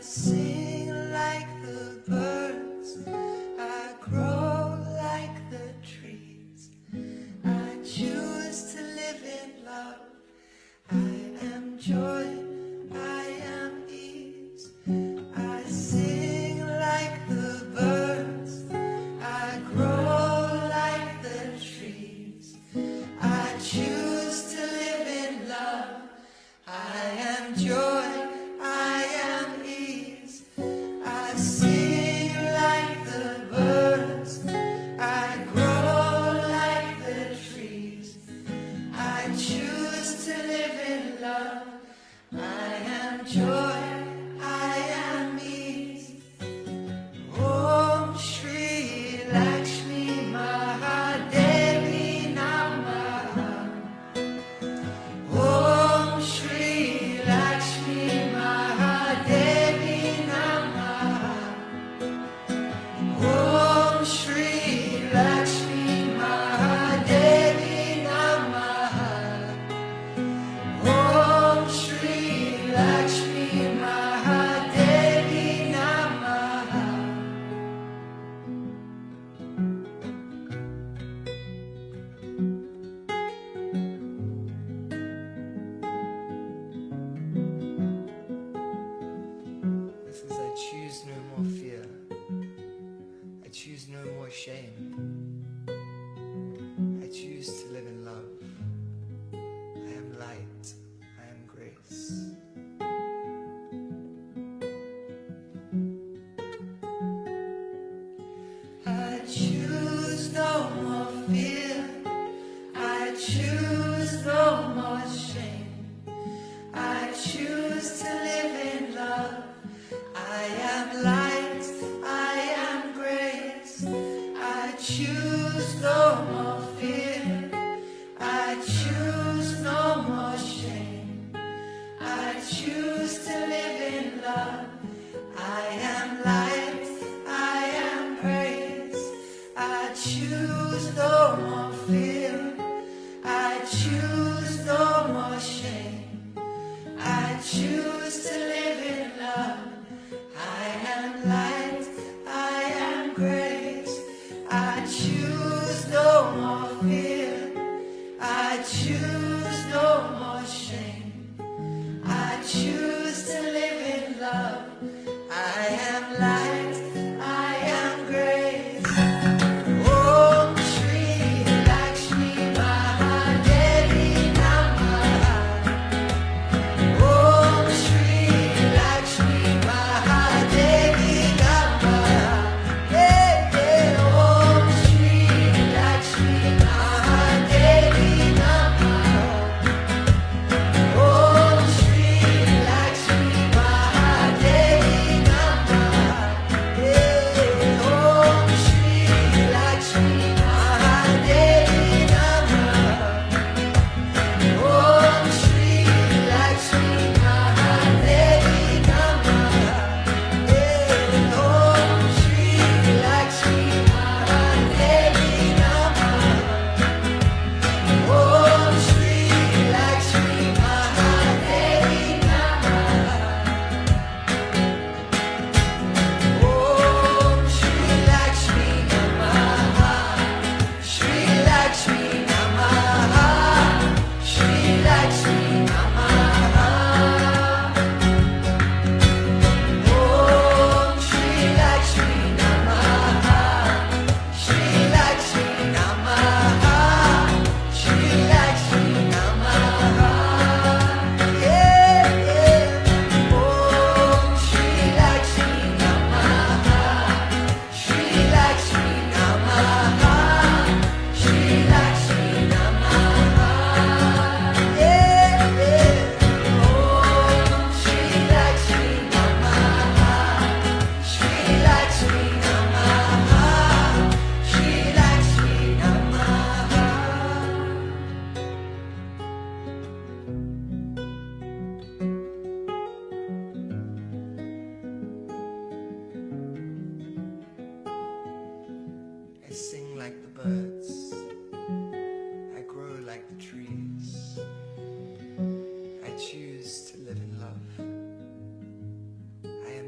sing like the birds, I grow like the trees. I choose to live in love. I am joy, I am ease. I sing like the birds, I grow like the trees. I choose to live in love. I am joy, I am ease. I sing like the birds, I grow like the trees. I choose to live in love. I am joy, I am ease. Om Shri Lakshmi Mahadevi Namaha. Om Shri Lakshmi Mahadevi Namaha.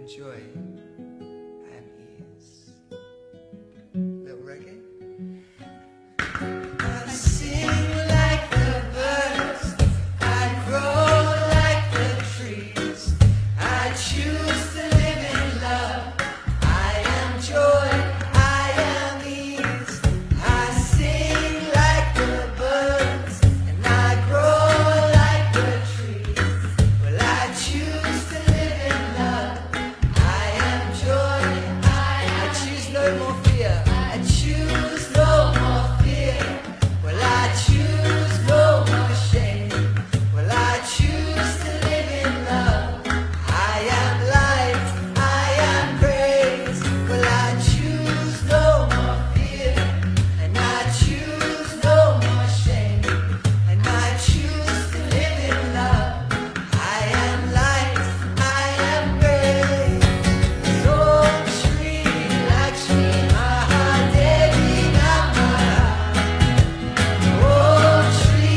joy and ease. Little reggae. I sing like the birds, I grow like the trees. I choose to live in love. I am joy, I am ease. I sing like the birds and I grow like the trees. Well, I choose to live in love. I am joy, I choose no more fear. I choose no more fear. Well, I choose no more shame. Well, I choose to live in love. I am light, I am praise. Well, I choose no more fear. And I choose no more shame. And I choose to live in love. I am light, I am praise. Om Shri Lakshmi Mahadevi Namaha. Om Shri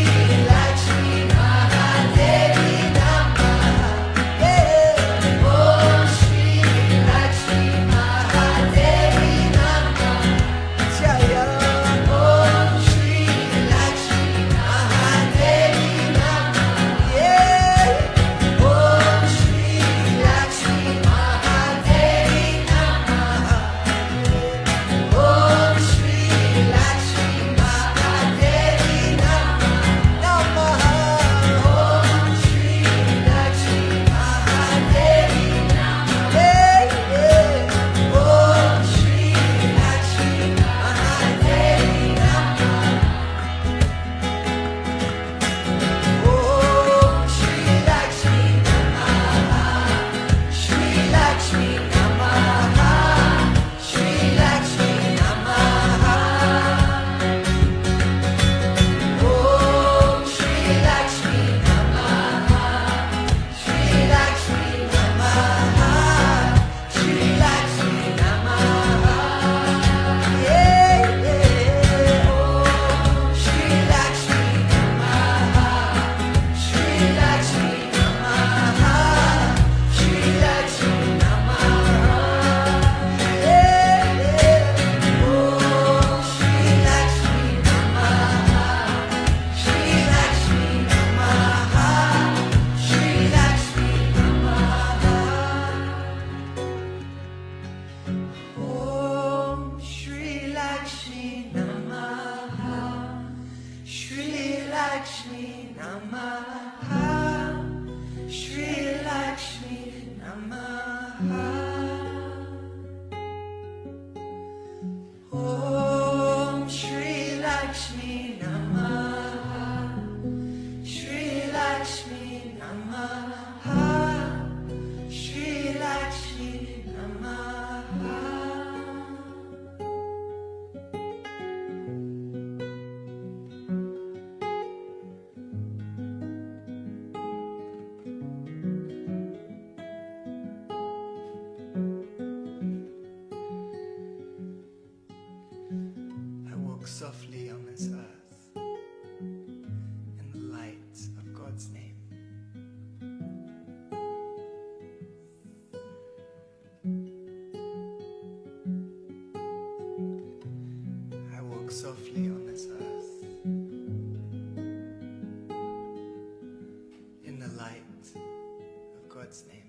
Lakshmi Mahadevi Namaha. Yeah. Om Shri Lakshmi Mahadevi Namaha. Jaya. Om Shri Lakshmi Mahadevi Namaha. Yeah. Om Shri Lakshmi Mahadevi Namaha. Om Shri Lakshmi Mahadevi Namaha. Om Shri Lakshmi Mahadevi Namaha. Yeah, yeah. Om Shri Lakshmi Mahadevi Namaha. Om Shri Lakshmi Namaha. Shri Lakshmi Namaha. Shri Lakshmi Namaha. Om Shri Lakshmi Namaha. Shri Lakshmi Namaha. Shri Lakshmi Namaha. Yeah, yeah. Om Shri Lakshmi Namaha. Shri Lakshmi Namaha. Shri Lakshmi Namaha. Yeah, yeah. Om Shri Lakshmi Namaha. Shri Lakshmi Namaha. Shri Lakshmi Namaha. Om Shri Lakshmi Namaha. Shri Lakshmi Namaha. Shri Lakshmi Namaha. Om Shri Lakshmi Namaha. Shri Lakshmi Namaha. Shri Lakshmi Namaha. I walk softly on this earth in the light of God's name. I walk softly on this earth in the light of God's name.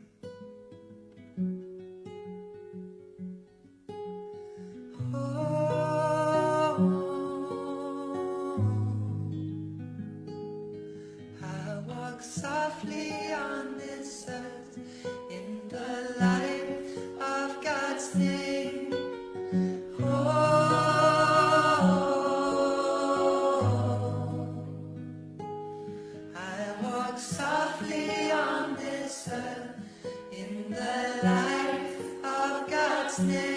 I walk softly on this earth in the light of God's name. I walk softly on this earth in the light of God's name.